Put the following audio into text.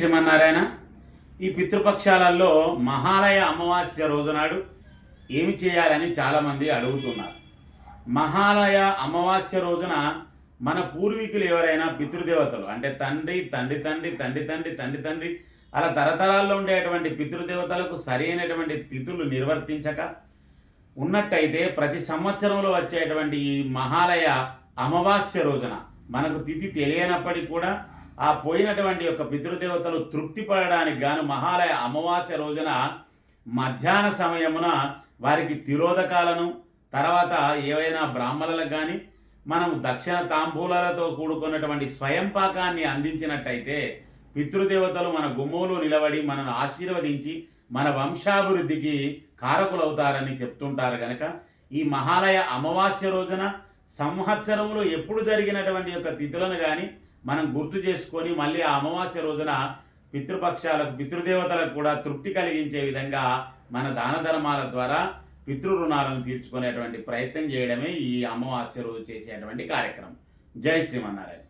శ్రీమన్నారాయణ. ఈ పితృపక్షాలలో మహాలయ అమావాస్య రోజునాడు ఏమి చేయాలని చాలామంది అడుగుతున్నారు. మహాలయ అమావాస్య రోజున మన పూర్వీకులు ఎవరైనా పితృదేవతలు అంటే తండ్రి తండ్రి తండ్రి తండ్రి తండ్రి తండ్రి తండ్రి అలా తరతరాల్లో ఉండేటువంటి పితృదేవతలకు సరైనటువంటి తిథులు నిర్వర్తించక ఉన్నట్టయితే ప్రతి సంవత్సరంలో వచ్చేటువంటి ఈ మహాలయ అమావాస్య రోజున మనకు తిథి తెలియనప్పటికీ కూడా ఆ పోయినటువంటి యొక్క పితృదేవతలు తృప్తి పడడానికి గాను మహాలయ అమావాస్య రోజున మధ్యాహ్న సమయమున వారికి తిరోధకాలను తర్వాత ఏవైనా బ్రాహ్మణులకు కానీ మనం దక్షిణ తాంబూలాలతో కూడుకున్నటువంటి స్వయం పాకాన్ని అందించినట్టయితే పితృదేవతలు మన గుమ్మములు నిలబడి మనను ఆశీర్వదించి మన వంశాభివృద్ధికి కారకులవుతారని చెప్తుంటారు కనుక ఈ మహాలయ అమావాస్య రోజున సంవత్సరంలో ఎప్పుడు జరిగినటువంటి యొక్క తిథులను కానీ మనం గుర్తు చేసుకొని మళ్ళీ ఆ అమావాస్య రోజున పితృపక్షాలకు పితృదేవతలకు కూడా తృప్తి కలిగించే విధంగా మన దాన ధర్మాల ద్వారా పితృ రుణాలను తీర్చుకునేటువంటి ప్రయత్నం చేయడమే ఈ అమావాస్య రోజు చేసేటువంటి కార్యక్రమం. జై శ్రీమన్నారాయణ.